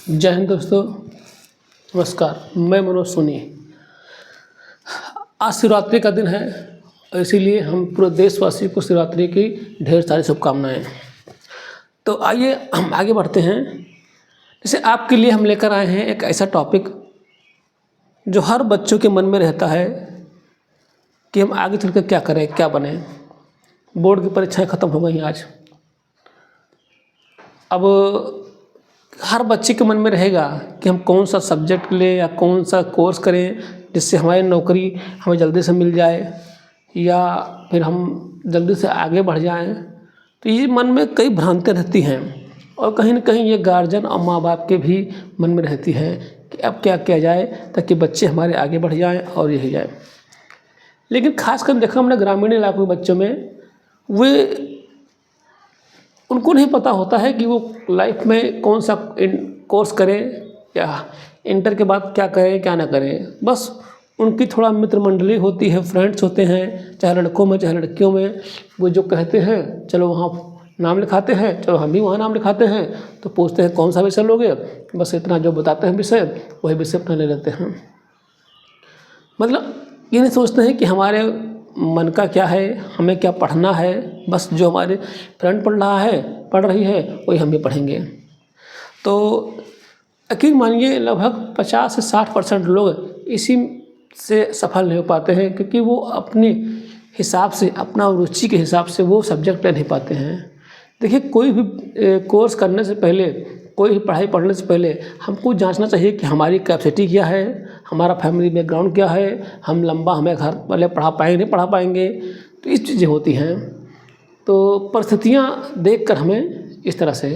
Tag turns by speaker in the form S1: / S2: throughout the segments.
S1: जय हिंद दोस्तों, नमस्कार। मैं मनोज सोनी। आज शिवरात्रि का दिन है और इसीलिए हम पूरे देशवासियों को शिवरात्रि की ढेर सारी शुभकामनाएं। तो आइए हम आगे बढ़ते हैं। जैसे आपके लिए हम लेकर आए हैं एक ऐसा टॉपिक जो हर बच्चों के मन में रहता है कि हम आगे चलकर क्या करें, क्या बने। बोर्ड की परीक्षाएं ख़त्म हो गई आज। अब हर बच्चे के मन में रहेगा कि हम कौन सा सब्जेक्ट लें या कौन सा कोर्स करें जिससे हमारी नौकरी हमें जल्दी से मिल जाए या फिर हम जल्दी से आगे बढ़ जाएं। तो ये मन में कई भ्रांतियाँ रहती हैं और कहीं ना कहीं ये गार्जियन और माँ बाप के भी मन में रहती है कि अब क्या किया जाए ताकि बच्चे हमारे आगे बढ़ जाएं और यही जाए। लेकिन खासकर देखा हमने ग्रामीण इलाकों के बच्चों में, वे उनको नहीं पता होता है कि वो लाइफ में कौन सा कोर्स करें या इंटर के बाद क्या करें क्या ना करें। बस उनकी थोड़ा मित्र मंडली होती है, फ्रेंड्स होते हैं, चाहे लड़कों में चाहे लड़कियों में। वो जो कहते हैं चलो वहाँ नाम लिखाते हैं, चलो हम भी वहाँ नाम लिखाते हैं। तो पूछते हैं कौन सा विषय लोगे, बस इतना जो बताते हैं विषय वही विषय अपना ले लेते हैं। मतलब ये नहीं सोचते हैं कि हमारे मन का क्या है, हमें क्या पढ़ना है। बस जो हमारे फ्रेंड पढ़ रही है वही हम भी पढ़ेंगे। तो यकीन मानिए लगभग 50 से 60% लोग इसी से सफल नहीं हो पाते हैं क्योंकि वो अपने हिसाब से, अपना रुचि के हिसाब से वो सब्जेक्ट ले नहीं पाते हैं। देखिए, कोई भी कोर्स करने से पहले, कोई भी पढ़ाई पढ़ने से पहले हमको जांचना चाहिए कि हमारी कैपेसिटी क्या है, हमारा फैमिली बैकग्राउंड क्या है, हमें घर वाले पढ़ा पाएंगे नहीं पढ़ा पाएंगे। तो इस चीज़ें होती हैं। तो परिस्थितियाँ देखकर हमें इस तरह से,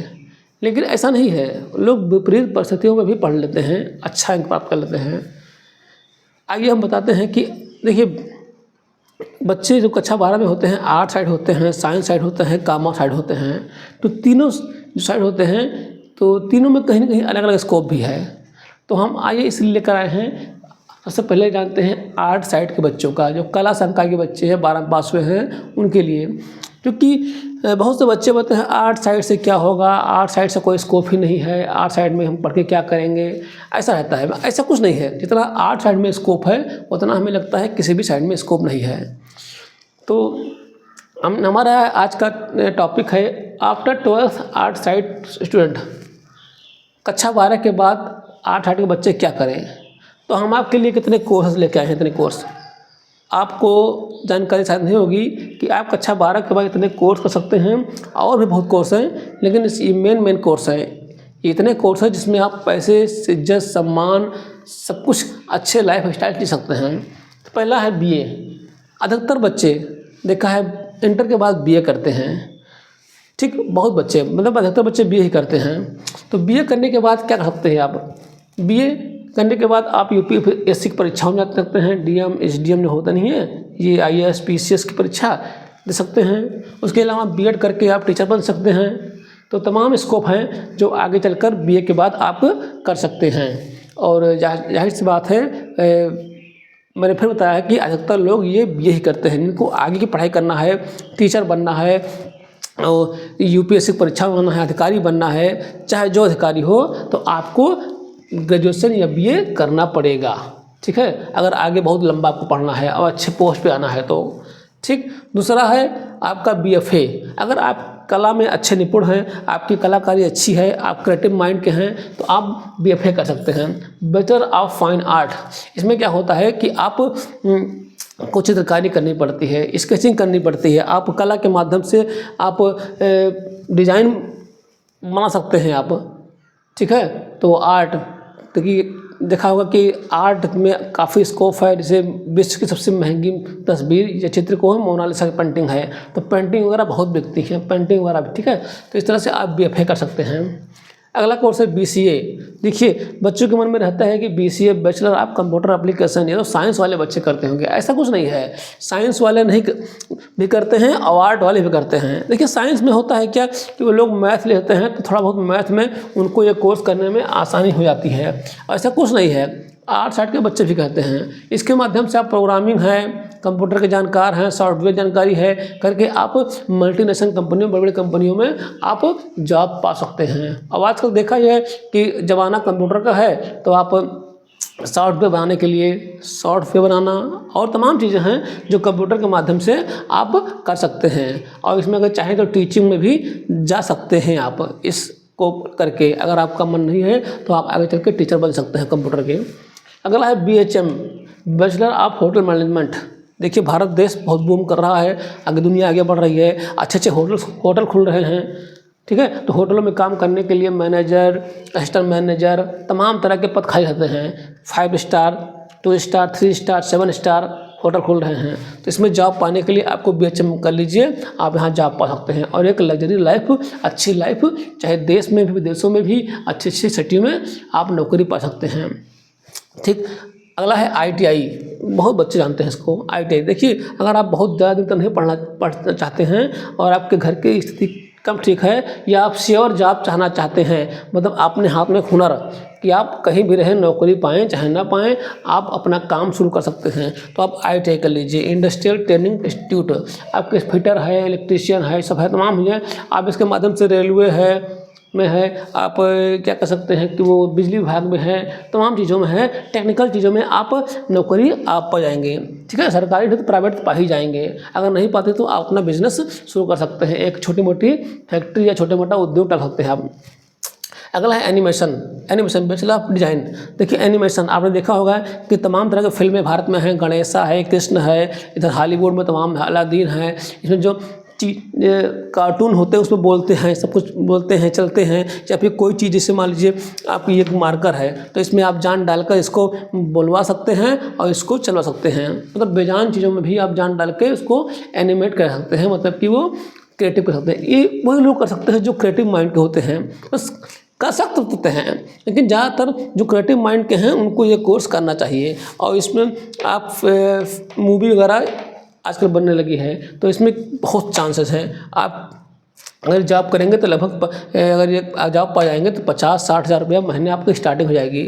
S1: लेकिन ऐसा नहीं है। लोग विपरीत परिस्थितियों में भी पढ़ लेते हैं, अच्छा अंक प्राप्त कर लेते हैं। आइए हम बताते हैं कि देखिए, बच्चे जो कक्षा 12 में होते हैं, आर्ट साइड होते हैं, साइंस साइड होते हैं, कॉमर्स साइड होते हैं। तो तीनों जो साइड होते हैं तो तीनों में कहीं ना कहीं अलग अलग स्कोप भी है। तो हम आइए इसलिए लेकर आए हैं। सबसे पहले जानते हैं आर्ट साइड के बच्चों का, जो कला संकाय के बच्चे हैं, 12 पास हुए हैं, उनके लिए। क्योंकि बहुत से बच्चे बोलते हैं आर्ट साइड से क्या होगा, आर्ट साइड से कोई स्कोप ही नहीं है, आर्ट साइड में हम पढ़ के क्या करेंगे, ऐसा रहता है। ऐसा कुछ नहीं है। जितना आर्ट साइड में स्कोप है उतना हमें लगता है किसी भी साइड में स्कोप नहीं है। तो हमारा आज का टॉपिक है after 12th art side student. कक्षा 12 के बाद आर्ट साइड के बच्चे क्या करें। तो हम आपके लिए कितने कोर्स लेके आए हैं। इतने कोर्स आपको जानकारी शायद नहीं होगी कि आप कक्षा 12 के बाद इतने कोर्स कर सकते हैं। और भी बहुत कोर्स हैं, लेकिन ये मेन कोर्स हैं। इतने कोर्स हैं जिसमें आप पैसे, इज्जत, सम्मान, सब कुछ अच्छे लाइफ स्टाइल जी सकते हैं। तो पहला है BA। अधिकतर बच्चे देखा है इंटर के बाद BA करते हैं। ठीक, बहुत बच्चे, मतलब अधिकतर बच्चे BA ही करते हैं। तो BA करने के बाद क्या कर सकते हैं आप। BA करने के बाद आप UPSC की परीक्षाओं में जा सकते हैं। DM, SDM जो होता नहीं है, ये IAS PCS की परीक्षा दे सकते हैं। उसके अलावा B.Ed करके आप टीचर बन सकते हैं। तो तमाम स्कोप हैं जो आगे चलकर BA के बाद आप कर सकते हैं। और जाहिर सी बात है, मैंने फिर बताया कि अधिकतर लोग ये BA ही करते हैं। इनको आगे की पढ़ाई करना है, टीचर बनना है और UPSC की परीक्षा बनना है, अधिकारी बनना है। चाहे जो अधिकारी हो तो आपको ग्रेजुएशन या BA करना पड़ेगा। ठीक है, अगर आगे बहुत लंबा आपको पढ़ना है और अच्छे पोस्ट पे आना है तो। ठीक, दूसरा है आपका BFA। अगर आप कला में अच्छे निपुण हैं, आपकी कलाकारी अच्छी है, आप क्रिएटिव माइंड के हैं, तो आप BFA कर सकते हैं, बैचलर ऑफ फाइन आर्ट। इसमें क्या होता है कि आप को चित्रकारी करनी पड़ती है, स्केचिंग करनी पड़ती है। आप कला के माध्यम से आप डिज़ाइन बना सकते हैं आप। ठीक है, तो आर्ट, क्योंकि देखा होगा कि आर्ट में काफ़ी स्कोप है। जैसे विश्व की सबसे महंगी तस्वीर या चित्र को है मोनालिसा की पेंटिंग है, तो पेंटिंग वगैरह बहुत बिकती है, पेंटिंग वगैरह भी। ठीक है, तो इस तरह से आप BFA कर सकते हैं। अगला कोर्स है BCA। देखिए, बच्चों के मन में रहता है कि BCA bachelor of computer application, ये तो साइंस वाले बच्चे करते होंगे। ऐसा कुछ नहीं है। साइंस वाले नहीं भी करते हैं और आर्ट वाले भी करते हैं। देखिए, साइंस में होता है क्या कि वो लोग मैथ लेते हैं, तो थोड़ा बहुत मैथ में उनको ये कोर्स करने में आसानी हो जाती है। ऐसा कुछ नहीं है, आर्ट साइड के बच्चे भी कहते हैं। इसके माध्यम से आप प्रोग्रामिंग है, कंप्यूटर के जानकार हैं, सॉफ्टवेयर जानकारी है करके आप मल्टीनेशनल कंपनियों, बड़ी बड़ी कंपनियों में आप जॉब पा सकते हैं। अब आजकल देखा यह है कि ज़माना कंप्यूटर का है, तो आप सॉफ्टवेयर बनाने के लिए सॉफ्टवेयर बनाना और तमाम चीज़ें हैं जो कंप्यूटर के माध्यम से आप कर सकते हैं। और इसमें अगर चाहें तो टीचिंग में भी जा सकते हैं आप इसको करके। अगर आपका मन नहीं है तो आप आगे चल के टीचर बन सकते हैं कंप्यूटर के। अगला है BHM, bachelor of hotel management. देखिए भारत देश बहुत बूम कर रहा है, आगे दुनिया आगे बढ़ रही है, अच्छे अच्छे होटल खुल रहे हैं, ठीक है। तो होटलों में काम करने के लिए मैनेजर, असिस्टेंट मैनेजर, तमाम तरह के पद खाली रहते हैं। 5 star, 2 star, 3 star, 7 star hotel खुल रहे हैं। तो इसमें जॉब पाने के लिए आपको BHM कर लीजिए, आप यहाँ जॉब पा सकते हैं और एक लग्जरी लाइफ, अच्छी लाइफ, चाहे देश में भी विदेशों में भी अच्छी अच्छी सिटियों में आप नौकरी पा सकते हैं, ठीक। अगला है ITI, बहुत बच्चे जानते हैं इसको। ITI देखिए, अगर आप बहुत ज़्यादा दिन तक नहीं पढ़ना चाहते हैं और आपके घर की स्थिति कम ठीक है, या आप श्योर जॉब चाहना चाहते हैं, मतलब अपने हाथ में हुनर कि आप कहीं भी रहें नौकरी पाएँ चाहे ना पाएँ, आप अपना काम शुरू कर सकते हैं, तो आप ITI कर लीजिए, इंडस्ट्रियल ट्रेनिंग इंस्टीट्यूट। आपके फिटर है, इलेक्ट्रीशियन है, सब है, तमाम है। आप इसके माध्यम से रेलवे में है, आप क्या कर सकते हैं कि वो बिजली विभाग में है, तमाम चीज़ों में है, टेक्निकल चीज़ों में आप नौकरी आप पा जाएंगे, ठीक है। सरकारी नहीं तो प्राइवेट पा ही जाएंगे। अगर नहीं पाते तो आप अपना बिजनेस शुरू कर सकते हैं, एक छोटी मोटी फैक्ट्री या छोटे मोटा उद्योग डाल सकते हैं आप। अगला है एनिमेशन, बैचलर ऑफ डिज़ाइन। देखिए एनिमेशन आपने देखा होगा कि तमाम तरह के फिल्में भारत में हैं, गणेशा है, कृष्ण है, इधर हॉलीवुड में तमाम अलादीन है। इसमें जो कार्टून होते हैं उसमें बोलते हैं, सब कुछ बोलते हैं, चलते हैं, या फिर कोई चीज़ जैसे मान लीजिए आपकी एक मार्कर है तो इसमें आप जान डालकर इसको बोलवा सकते हैं और इसको चलवा सकते हैं। मतलब बेजान चीज़ों में भी आप जान डाल के उसको एनिमेट कर सकते हैं, मतलब कि वो क्रिएटिव कर सकते हैं। ये वही लोग कर सकते हैं जो क्रिएटिव माइंड के होते हैं, बस कर सकते होते हैं, लेकिन ज़्यादातर जो क्रिएटिव माइंड के हैं उनको ये कोर्स करना चाहिए। और इसमें आप मूवी वगैरह आजकल बनने लगी है, तो इसमें बहुत चांसेस हैं। आप अगर जॉब करेंगे तो लगभग अगर ये जॉब पा जाएंगे तो 50-60 हज़ार रुपया महीने आपकी स्टार्टिंग हो जाएगी।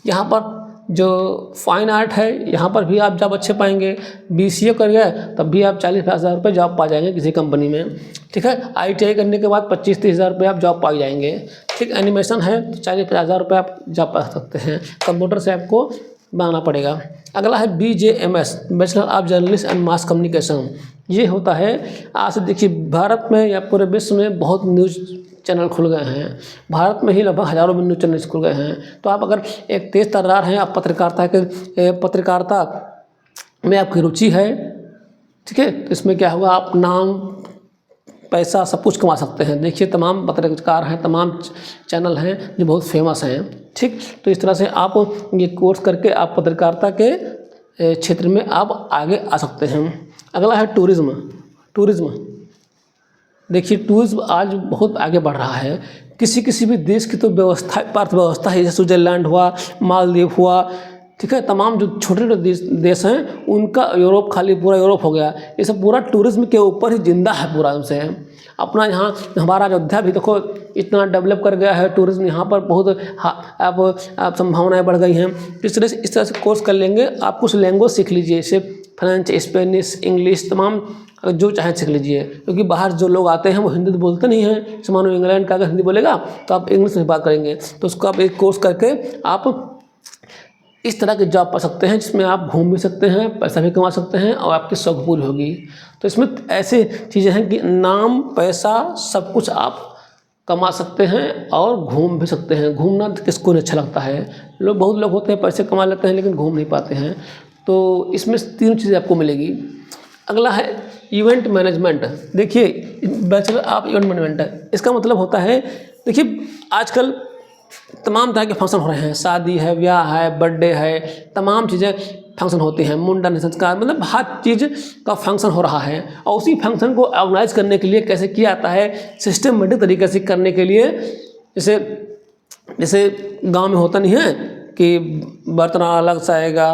S1: यहाँ पर जो फाइन आर्ट है यहाँ पर भी आप जॉब अच्छे पाएंगे। BCA कर गए तब भी आप 40-50 हज़ार रुपये जॉब पा जाएंगे किसी कंपनी में, ठीक है। ITI करने के बाद 25-30 हज़ार रुपये आप जॉब पा जाएंगे, ठीक। एनिमेशन है तो 40-50 हज़ार रुपये आप जॉब पा सकते हैं, कंप्यूटर से आपको बनाना पड़ेगा। अगला है BJMS, bachelor of journalist and mass communication. ये होता है, आज से देखिए भारत में या पूरे विश्व में बहुत न्यूज़ चैनल खुल गए हैं, भारत में ही लगभग हज़ारों में न्यूज़ चैनल खुल गए हैं। तो आप अगर एक तेज़ तर्रार हैं, आप पत्रकारिता में आपकी रुचि है, ठीक है, तो इसमें क्या होगा, आप नाम पैसा सब कुछ कमा सकते हैं। देखिए तमाम पत्रकार हैं, तमाम चैनल हैं जो बहुत फेमस हैं, ठीक। तो इस तरह से आप ये कोर्स करके आप पत्रकारिता के क्षेत्र में आप आगे आ सकते हैं। अगला है टूरिज़्म। देखिए टूरिज़्म आज बहुत आगे बढ़ रहा है। किसी भी देश की तो अर्थव्यवस्था है, जैसे स्विट्ज़रलैंड हुआ, मालदीव हुआ, ठीक है, तमाम जो छोटे छोटे देश हैं उनका यूरोप, खाली पूरा यूरोप हो गया, ये सब पूरा टूरिज़्म के ऊपर ही जिंदा है पूरा उनसे। अपना यहाँ हमारा अयोध्या भी देखो इतना डेवलप कर गया है, टूरिज़्म यहाँ पर बहुत अब संभावनाएं बढ़ गई हैं। इस तरह से कोर्स कर लेंगे, आप कुछ लैंग्वेज सीख लीजिए, जैसे फ्रेंच, स्पेनिश, इंग्लिश, तमाम जो चाहे सीख लीजिए, क्योंकि बाहर जो लोग आते हैं वो हिंदी तो बोलते नहीं हैं। मानो इंग्लैंड का अगर हिंदी बोलेगा तो आप इंग्लिश में बात करेंगे, तो उसको आप एक कोर्स करके आप इस तरह की जॉब पा सकते हैं जिसमें आप घूम भी सकते हैं, पैसा भी कमा सकते हैं और आपकी शौक पूरी होगी। तो इसमें ऐसे चीज़ें हैं कि नाम, पैसा, सब कुछ आप कमा सकते हैं और घूम भी सकते हैं। घूमना किसको नहीं अच्छा लगता है, बहुत लोग होते हैं पैसे कमा लेते हैं लेकिन घूम नहीं पाते हैं। तो इसमें 3 चीज़ें आपको मिलेगी। अगला है इवेंट मैनेजमेंट। देखिए बैचलर ऑफ इवेंट मैनेजमेंट, इसका मतलब होता है, देखिए आजकल तमाम तरह के फंक्शन हो रहे हैं, शादी है, ब्याह है, बर्थडे है, तमाम चीज़ें फंक्शन होते हैं, मुंडन, संस्कार, मतलब हर चीज़ का फंक्शन हो रहा है। और उसी फंक्शन को ऑर्गेनाइज करने के लिए कैसे किया जाता है, सिस्टमेटिक तरीके से करने के लिए, जैसे गांव में होता नहीं है कि बर्तन अलग से आएगा,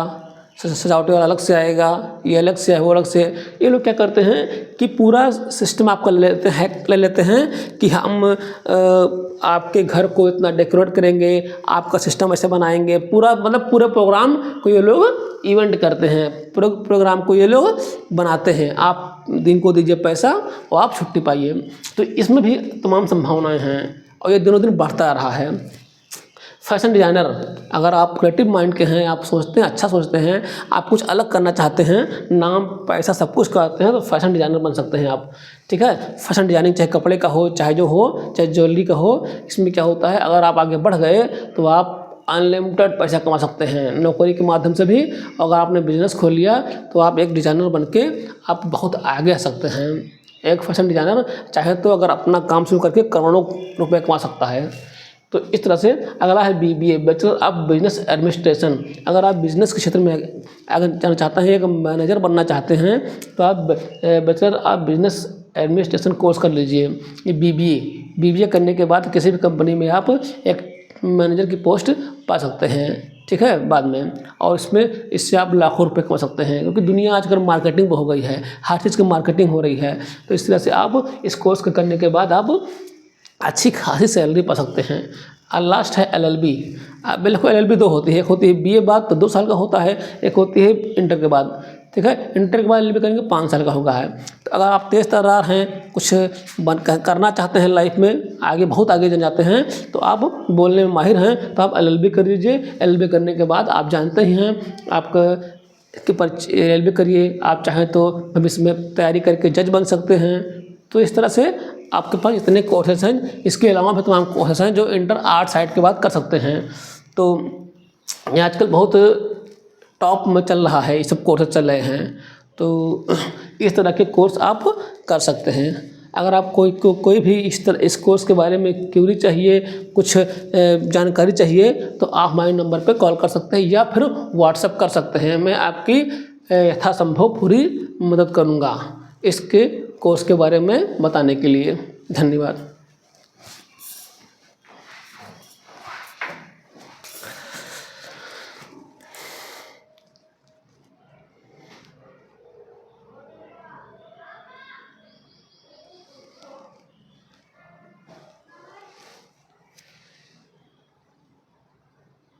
S1: सजावटी वाला अलग से आएगा, ये अलग से है, वो अलग से। ये लोग क्या करते हैं कि पूरा सिस्टम आपका ले लेते हैं कि हम आपके घर को इतना डेकोरेट करेंगे, आपका सिस्टम ऐसे बनाएंगे, पूरा मतलब पूरे प्रोग्राम को ये लोग इवेंट करते हैं, प्रोग्राम को ये लोग बनाते हैं। आप दिन को दीजिए पैसा और आप छुट्टी पाइए। तो इसमें भी तमाम संभावनाएं हैं और ये दिनों दिन बढ़ता रहा है। फैशन डिज़ाइनर, अगर आप क्रिएटिव माइंड के हैं, आप सोचते हैं, अच्छा सोचते हैं, आप कुछ अलग करना चाहते हैं, नाम पैसा सब कुछ करते हैं, तो फैशन डिज़ाइनर बन सकते हैं आप। ठीक है, फैशन डिज़ाइनिंग चाहे कपड़े का हो, चाहे जो हो, चाहे ज्वेलरी का हो, इसमें क्या होता है, अगर आप आगे बढ़ गए तो आप अनलिमिटेड पैसा कमा सकते हैं नौकरी के माध्यम से भी। अगर आपने बिजनेस खोल लिया तो आप एक डिज़ाइनर बन के आप बहुत आगे आ सकते हैं। एक फैशन डिज़ाइनर चाहे तो अगर अपना काम शुरू करके करोड़ों रुपए कमा सकता है। तो इस तरह से अगला है BBA, bachelor of business administration. अगर आप बिजनेस के क्षेत्र में अगर जाना चाहते हैं, एक मैनेजर बनना चाहते हैं, तो आप bachelor of business administration course कर लीजिए। ये BBA करने के बाद किसी भी कंपनी में आप एक मैनेजर की पोस्ट पा सकते हैं। ठीक है, बाद में, और इससे आप लाखों रुपए कमा सकते हैं, क्योंकि दुनिया आजकल मार्केटिंग हो गई है, हर चीज़ की मार्केटिंग हो रही है। तो इस तरह से आप इस कोर्स को करने के बाद आप अच्छी खासी सैलरी पा सकते हैं। और लास्ट है LLB। बिल्कुल LLB दो होती है, एक होती है BA बाद तो 2 साल का होता है, एक होती है इंटर के बाद। ठीक है, इंटर के बाद LLB करेंगे 5 साल का होगा है। तो अगर आप तेज़ तर्रार हैं, कुछ करना चाहते हैं लाइफ में, आगे बहुत आगे जाते हैं, तो आप बोलने में माहिर हैं, तो आप LLB कर लीजिए। LLB करने के बाद आप जानते ही हैं, आपका LLB करिए, आप चाहें तो भविष्य में तैयारी करके जज बन सकते हैं। तो इस तरह से आपके पास इतने कोर्सेज हैं। इसके अलावा भी तमाम कोर्सेज हैं जो इंटर आर्ट साइड के बाद कर सकते हैं। तो ये आजकल बहुत टॉप में चल रहा है, ये सब कोर्सेज चल रहे हैं। तो इस तरह के कोर्स आप कर सकते हैं। अगर आप कोई भी इस कोर्स के बारे में क्यूरी चाहिए, कुछ जानकारी चाहिए, तो आप हमारे नंबर पे कॉल कर सकते हैं या फिर व्हाट्सएप कर सकते हैं। मैं आपकी यथासंभव पूरी मदद करूँगा इसके कोर्स के बारे में बताने के लिए। धन्यवाद।